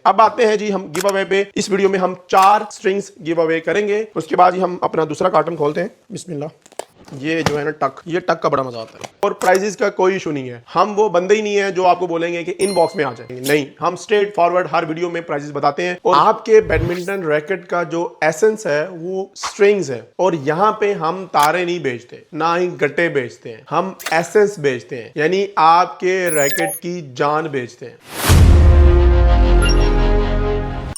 अब आते हैं जी हम गिव अवे पे। इस वीडियो में हम 4 स्ट्रिंग्स गिव अवे करेंगे। उसके बाद ही हम अपना दूसरा कार्टन खोलते हैं। बिस्मिल्लाह। ये जो है ना टक, ये टक का बड़ा मजा आता है। और प्राइजेस का कोई इशू नहीं है। हम वो बंदे ही नहीं है जो आपको बोलेंगे कि इनबॉक्स में आ जाएंगे, नहीं, हम स्ट्रेट फॉरवर्ड हर वीडियो में प्राइजेस बताते हैं। और आपके बैडमिंटन रैकेट का जो एसेंस है वो स्ट्रिंग्स है। और यहाँ पे हम तारे नहीं बेचते, ना ही गट्टे बेचते हैं, हम एसेंस बेचते हैं, यानी आपके रैकेट की जान बेचते हैं।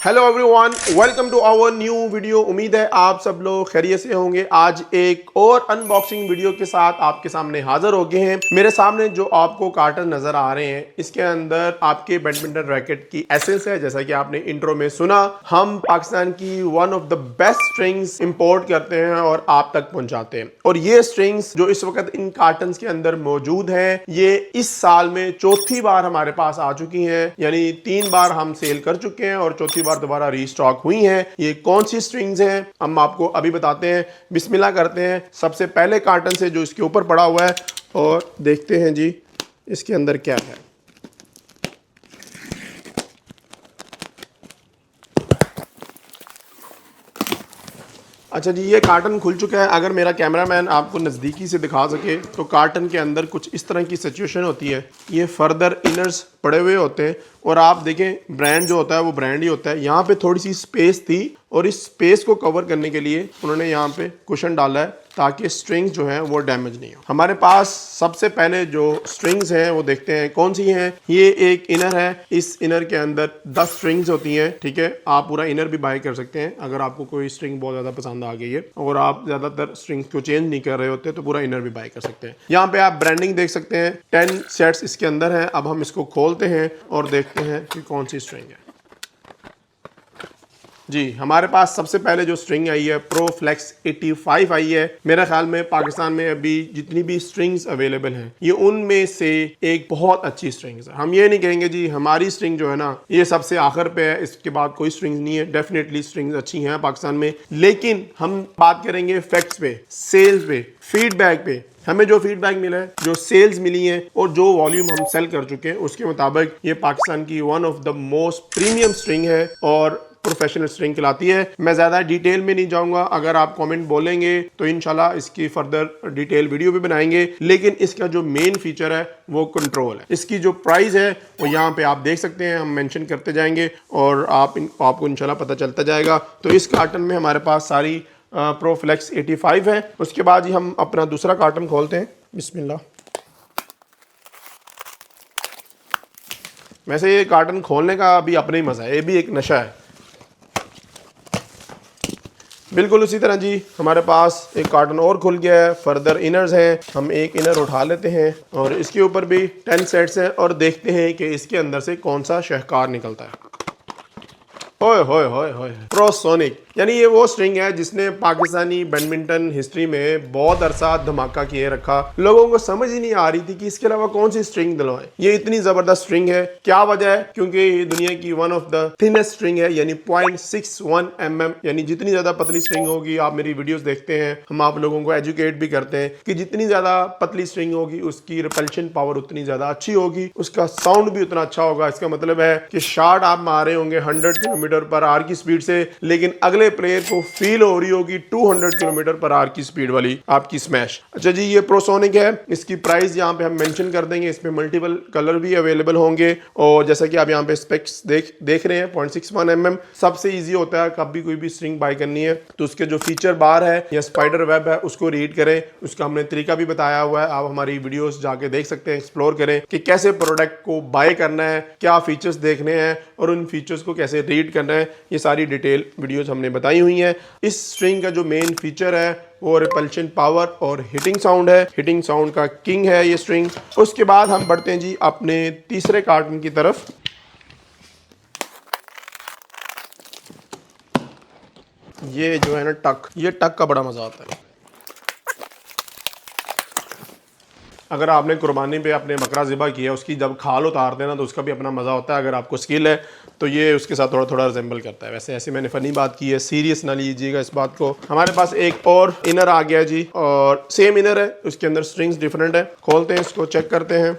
Hello everyone, welcome to our new video. उम्मीद है आप सब लोग खैरियत से होंगे। आज एक और अनबॉक्सिंग वीडियो के साथ आपके सामने हाजिर हो गए हैं। मेरे सामने जो आपको कार्टन नजर आ रहे हैं, इसके अंदर आपके बैडमिंटन रैकेट की एसेंस है। जैसा कि आपने इंट्रो में सुना, हम पाकिस्तान की one of the best strings import करते हैं और आप तक पहुंचाते हैं। और ये स्ट्रिंग्स जो इस वक्त इन कार्टन के अंदर मौजूद हैं, ये इस साल में चौथी बार हमारे पास आ चुकी हैं। यानी 3 बार हम सेल कर चुके हैं और चौथी बार दोबारा रीस्टॉक हुई हैं। ये कौन सी स्ट्रिंग्स हैं हम आपको अभी बताते हैं। बिस्मिल्लाह करते हैं सबसे पहले कार्टन से जो इसके ऊपर पड़ा हुआ है और देखते हैं जी इसके अंदर क्या है। अच्छा जी, ये कार्टन खुल चुका है। अगर मेरा कैमरामैन आपको नज़दीकी से दिखा सके तो कार्टन के अंदर कुछ इस तरह की सिचुएशन होती है। ये फर्दर इनर्स पड़े हुए होते हैं और आप देखें ब्रांड जो होता है वो ब्रांड ही होता है। यहाँ पे थोड़ी सी स्पेस थी और इस स्पेस को कवर करने के लिए उन्होंने यहाँ पे कुशन डाला है ताकि स्ट्रिंग्स जो हैं वो डैमेज नहीं हो। हमारे पास सबसे पहले जो स्ट्रिंग्स हैं वो देखते हैं कौन सी हैं। ये एक इनर है। इस इनर के अंदर 10 स्ट्रिंग्स होती हैं, ठीक है। आप पूरा इनर भी बाय कर सकते हैं अगर आपको कोई स्ट्रिंग बहुत ज़्यादा पसंद आ गई है और आप ज़्यादातर स्ट्रिंग्स को चेंज नहीं कर रहे होते तो पूरा इनर भी बाय कर सकते हैं। यहाँ पे आप ब्रांडिंग देख सकते हैं। 10 सेट्स इसके अंदर हैं। अब हम इसको खोलते हैं और देखते हैं कि कौन सी स्ट्रिंग है। जी, हमारे पास सबसे पहले जो स्ट्रिंग आई है प्रो फ्लेक्स 85 आई है। मेरे ख्याल में पाकिस्तान में अभी जितनी भी स्ट्रिंग्स अवेलेबल हैं ये उनमें से एक बहुत अच्छी स्ट्रिंग्स है। हम ये नहीं कहेंगे जी हमारी स्ट्रिंग जो है ना ये सबसे आखिर पे है, इसके बाद कोई स्ट्रिंग्स नहीं है। डेफिनेटली स्ट्रिंग्स अच्छी हैं पाकिस्तान में, लेकिन हम बात करेंगे फैक्ट्स पे, सेल्स पे, फीडबैक पे। हमें जो फीडबैक मिला है, जो सेल्स मिली हैं और जो वॉल्यूम हम सेल कर चुके हैं उसके मुताबिक ये पाकिस्तान की one of the most premium string है और प्रोफेशनल स्ट्रिंग कहलाती है। मैं ज्यादा डिटेल में नहीं जाऊंगा। अगर आप कमेंट बोलेंगे तो इंशाल्लाह इसकी फर्दर डिटेल वीडियो भी बनाएंगे। लेकिन इसका जो मेन फीचर है वो कंट्रोल है। इसकी जो प्राइस है वो यहाँ पे आप देख सकते हैं, हम मेंशन करते जाएंगे और आपको इंशाल्लाह पता चलता जाएगा। तो इस कार्टन में हमारे पास सारी प्रो फ्लेक्स 85 है। उसके बाद ही हम अपना दूसरा कार्टन खोलते हैं। बिस्मिल्लाह। वैसे ये कार्टन खोलने का भी अपना ही मजा है, ये भी एक नशा है। बिल्कुल उसी तरह जी हमारे पास एक कार्टन और खुल गया है। फर्दर इनर्स हैं। हम एक इनर उठा लेते हैं और इसके ऊपर भी 10 सेट्स हैं और देखते हैं कि इसके अंदर से कौन सा शहकार निकलता है। होय होय होय होय, प्रोसोनिक, यानी ये वो स्ट्रिंग है जिसने पाकिस्तानी बैडमिंटन हिस्ट्री में बहुत अरसा धमाका किए रखा। लोगों को समझ ही नहीं आ रही थी कि इसके अलावा कौन सी स्ट्रिंग दिलवाएं। ये इतनी जबरदस्त स्ट्रिंग है। क्या वजह है? क्योंकि ये दुनिया की one of the thinnest string है, यानी 0.61 mm। यानी जितनी ज्यादा पतली स्ट्रिंग होगी, आप मेरी वीडियोस देखते हैं, हम आप लोगों को एजुकेट भी करते हैं कि जितनी ज्यादा पतली स्ट्रिंग होगी उसकी रिपल्शन पावर उतनी ज्यादा अच्छी होगी, उसका साउंड भी उतना अच्छा होगा। इसका मतलब है कि शॉट आप मारे होंगे 100 किलोमीटर पर आवर की स्पीड से, लेकिन अगले प्लेयर को फील हो रही होगी 200 किलोमीटर पर आवर की स्पीड वाली आपकी स्मैश। अच्छा जी, ये प्रोसोनिक है। इसकी प्राइस यहाँ पे हम मेंशन कर देंगे। इसमें मल्टीपल कलर भी अवेलेबल होंगे और जैसा कि आप यहाँ पे स्पेक्स देख रहे हैं 0.61 mm। सबसे इजी होता है कभी कोई भी स्ट्रिंग बाय करनी है तो उसके जो फीचर बार है या स्पाइडर वेब है उसको रीड करें। उसका हमने तरीका भी बताया हुआ है, आप हमारी वीडियोस जाके देख सकते हैं, एक्सप्लोर करें कि कैसे प्रोडक्ट को बाय करना है, क्या फीचर्स देखने हैं और उन फीचर्स को कैसे रीड करना है। ये सारी डिटेल वीडियोस हमने बताई हुई हैं। इस स्ट्रिंग का जो मेन फीचर है वो रिपल्शन पावर और हिटिंग साउंड है। हिटिंग साउंड का किंग है ये स्ट्रिंग। उसके बाद हम बढ़ते हैं जी अपने तीसरे कार्टन की तरफ। ये जो है ना टक, ये टक का बड़ा मजा आता है। अगर आपने कुर्बानी पे अपने बकरा ज़िबा किया, उसकी जब खाल उतारते हैं ना तो उसका भी अपना मज़ा होता है। अगर आपको स्किल है तो ये उसके साथ थोड़ा थोड़ा रिजेंबल करता है। वैसे ऐसे मैंने फ़नी बात की है, सीरियस ना लीजिएगा इस बात को। हमारे पास एक और इनर आ गया जी और सेम इनर है, उसके अंदर स्ट्रिंग्स डिफरेंट है। खोलते हैं इसको, चेक करते हैं।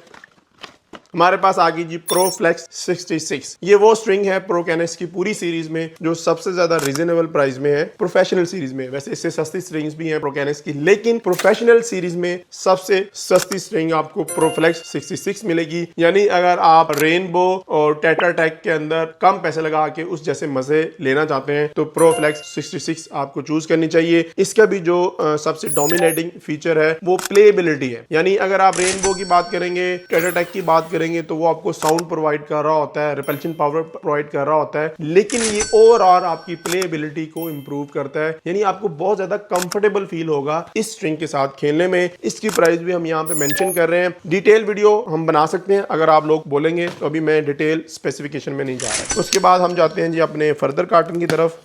हमारे पास आ गई जी प्रो फ्लेक्स 66। ये वो स्ट्रिंग है प्रोकैनेक्स की पूरी सीरीज में जो सबसे ज्यादा रीजनेबल प्राइस में है प्रोफेशनल सीरीज में। वैसे इससे सस्ती स्ट्रिंग्स भी हैं प्रोकैनेक्स की, लेकिन प्रोफेशनल सीरीज में सबसे सस्ती स्ट्रिंग आपको प्रो फ्लेक्स 66 मिलेगी। यानी अगर आप रेनबो और टेट्रा टेक के अंदर कम पैसे लगा के उस जैसे मजे लेना चाहते हैं तो प्रो फ्लेक्स 66 आपको चूज करनी चाहिए। इसका भी जो सबसे डोमिनेटिंग फीचर है वो प्लेएबिलिटी है। यानी अगर आप रेनबो की बात करेंगे, टेट्रा टेक की बात करेंगे तो वो आपको साउंड प्रोवाइड कर रहा होता है, रिपल्शन पावर प्रोवाइड कर रहा होता है, लेकिन ये ओवरऑल आपकी प्लेएबिलिटी को इंप्रूव करता है। यानी आपको बहुत ज्यादा कंफर्टेबल फील होगा इस स्ट्रिंग के साथ खेलने में। इसकी प्राइस भी हम यहाँ पे मेंशन कर रहे हैं। डिटेल वीडियो हम बना सकते हैं अगर आप लोग बोलेंगे, तो अभी मैं डिटेल स्पेसिफिकेशन में नहीं जा रहा। उसके बाद हम जाते हैं जी अपने फर्दर कार्टन की तरफ।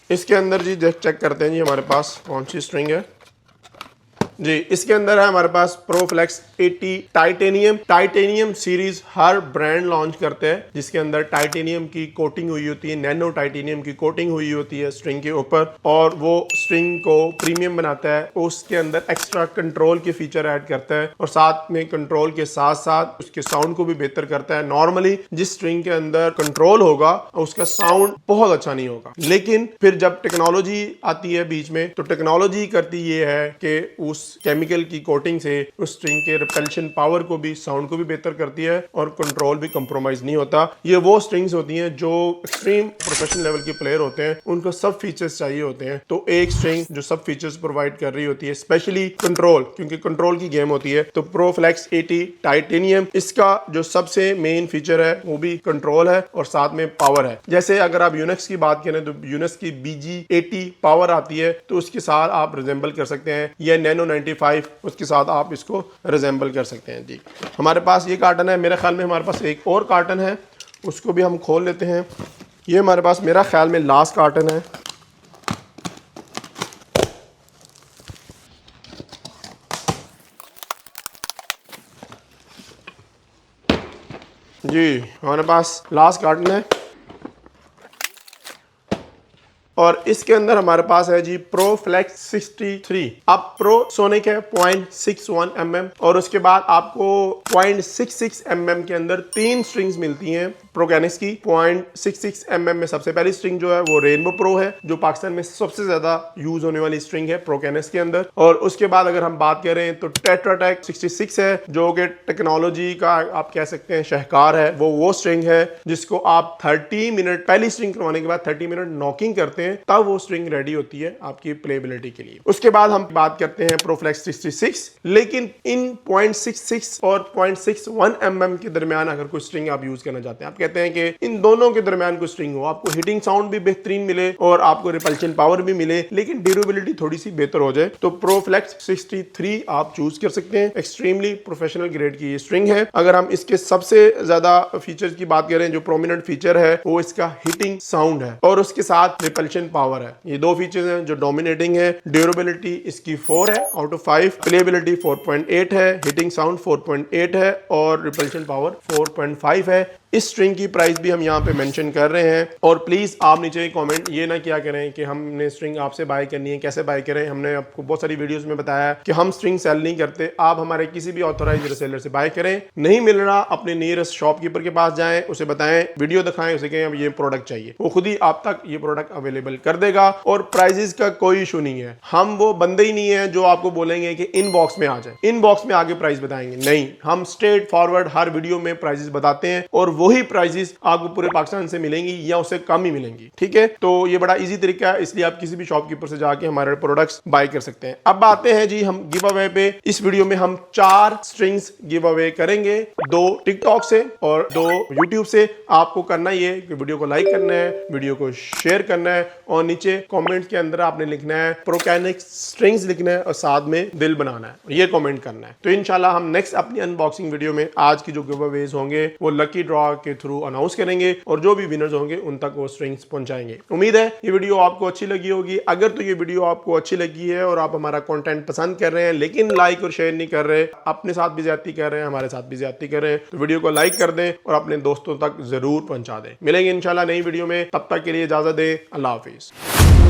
इसके अंदर जी चेक करते हैं जी हमारे पास कौन सी स्ट्रिंग है जी। इसके अंदर है हमारे पास pro flex 80 titanium. Titanium series हर ब्रांड लॉन्च करते हैं जिसके अंदर टाइटेनियम की कोटिंग हुई होती है, नैनो टाइटेनियम की कोटिंग हुई होती है स्ट्रिंग के ऊपर, और वो स्ट्रिंग को प्रीमियम बनाता है। उसके अंदर एक्स्ट्रा कंट्रोल के फीचर ऐड करता है और साथ में कंट्रोल के साथ साथ उसके साउंड को भी बेहतर करता है। नॉर्मली जिस स्ट्रिंग के अंदर कंट्रोल होगा उसका साउंड बहुत अच्छा नहीं होगा, लेकिन फिर जब टेक्नोलॉजी आती है बीच में तो टेक्नोलॉजी करती ये है कि उस केमिकल की कोटिंग से उस स्ट्रिंग के रिपल्शन पावर को भी, साउंड को भी बेहतर करती है और कंट्रोल भी कंप्रोमाइज नहीं होता। ये वो स्ट्रिंग्स होती हैं जो एक्सट्रीम प्रोफेशनल लेवल के प्लेयर होते हैं, उनको सब फीचर्स चाहिए होते हैं। तो एक स्ट्रिंग जो सब फीचर्स प्रोवाइड कर रही होती है, स्पेशली कंट्रोल, क्योंकि कंट्रोल की गेम होती है, तो प्रो फ्लेक्स 80 टाइटेनियम इसका जो सबसे मेन फीचर है वो भी कंट्रोल है और साथ में पावर है। जैसे अगर आप यूनिक्स की बात करें तो यूनिक्स की BG80 पावर आती है तो उसके साथ आप रिजेंबल कर सकते हैं, या नैनो 95 उसके साथ आप इसको रिजेंबल कर सकते हैं जी। हमारे पास ये कार्टन है, मेरे ख्याल में हमारे पास एक और कार्टन है, उसको भी हम खोल लेते हैं। ये हमारे पास मेरा ख्याल में लास्ट कार्टन है जी। हमारे पास लास्ट कार्टन है और इसके अंदर हमारे पास है जी प्रो फ्लेक्स 63। अब प्रो सोनिक है 0.61 mm और उसके बाद आपको 0.66 mm के अंदर 3 स्ट्रिंग्स मिलती हैं प्रोकैनेक्स की। 0.66 mm में सबसे पहली स्ट्रिंग जो है वो रेनबो प्रो है, जो पाकिस्तान में सबसे ज्यादा यूज होने वाली स्ट्रिंग है प्रोकैनेक्स के अंदर। और उसके बाद अगर हम बात करें तो टेट्रा टेक 66 है, जो कि टेक्नोलॉजी का आप कह सकते हैं शाहकार है। वो स्ट्रिंग है जिसको आप 30 मिनट पहली स्ट्रिंग करवाने के बाद 30 मिनट नॉकिंग करते हैं, तब वो स्ट्रिंग रेडी होती है आपकी प्लेबिलिटी के लिए। उसके बाद हम बात करते हैं प्रो फ्लेक्स 66, लेकिन इन 0.66 और 0.61 mm के दरमियान अगर कोई स्ट्रिंग आप यूज करना चाहते हैं, आप कहते हैं कि इन दोनों के दरमियान कोई स्ट्रिंग हो, आपको हिटिंग साउंड भी बेहतरीन मिले और आपको रिपल्शन पावर भी मिले, लेकिन ड्यूरेबिलिटी थोड़ी सी बेहतर हो जाए, तो प्रो फ्लेक्स 63 आप चूज कर सकते हैं। एक्सट्रीमली प्रोफेशनल ग्रेड की ये स्ट्रिंग है। अगर हम इसके सबसे ज्यादा फीचर्स की बात करें, जो प्रोमिनेंट फीचर है वो इसका हिटिंग साउंड है और उसके साथ रिपल्शन पावर है। ये दो फीचर्स हैं जो डोमिनेटिंग है। ड्यूरेबिलिटी इसकी 4 है आउट ऑफ 5, प्लेबिलिटी 4.8 है, हिटिंग साउंड 4.8 है और रिपल्शन पावर 4.5 है। इस स्ट्रिंग की प्राइस भी हम यहाँ पे मेंशन कर रहे हैं। और प्लीज आप नीचे कमेंट ये ना किया करें कि हमने स्ट्रिंग आपसे बाय करनी है, कैसे बाय करें। हमने आपको बहुत सारी वीडियोस में बताया कि हम स्ट्रिंग सेल नहीं करते। आप हमारे किसी भी ऑथराइज्ड रीसेलर से बाय करें। नहीं मिल रहा, अपने नियरेस्ट शॉपकीपर के पास जाएं, उसे बताएं, वीडियो दिखाएं, उसे कहें अब ये प्रोडक्ट चाहिए, वो खुद ही आप तक ये प्रोडक्ट अवेलेबल कर देगा। और प्राइजेस का कोई इशू नहीं है। हम वो बंदे ही नहीं है जो आपको बोलेंगे कि इनबॉक्स में आ जाए, इनबॉक्स में आगे प्राइस बताएंगे। नहीं, हम स्ट्रेट फॉरवर्ड हर वीडियो में प्राइजेस बताते हैं और वही प्राइजेस आपको पूरे पाकिस्तान से मिलेंगी या उससे कम ही मिलेंगी। ठीक है, तो ये बड़ा इजी तरीका है, इसलिए आप किसी भी शॉपकीपर से जाके हमारे प्रोडक्ट्स बाय कर सकते हैं। अब आते हैं जी हम गिव अवे पे। इस वीडियो में हम 4 स्ट्रिंग्स गिव अवे करेंगे, 2 टिकटॉक से और 2 यूट्यूब से। आपको करना ये कि वीडियो को लाइक करना है, वीडियो को शेयर करना है और नीचे कमेंट्स के अंदर आपने लिखना है प्रोकैनेक्स स्ट्रिंग्स लिखना है और साथ में दिल बनाना है, ये कमेंट करना है। तो इंशाल्लाह हम नेक्स्ट अपनी अनबॉक्सिंग वीडियो में आज की जो गिव अवेज होंगे वो लकी ड्रॉ के थ्रू अनाउंस करेंगे और जो भी विनर्स होंगे उन तक वो स्ट्रिंग्स पहुंचाएंगे। उम्मीद है ये वीडियो आपको अच्छी लगी होगी। अगर तो ये वीडियो आपको अच्छी लगी है और आप हमारा कंटेंट पसंद कर रहे हैं लेकिन लाइक और शेयर नहीं कर रहे, अपने साथ भी ज्यादती कर रहे हैं, हमारे साथ भी ज्यादती कर रहे हैं, तो वीडियो को लाइक कर दें और अपने दोस्तों तक जरूर पहुंचा दें। मिलेंगे इंशाल्लाह नई वीडियो में, तब तक के लिए इजाजत दें। अल्लाह हाफिज।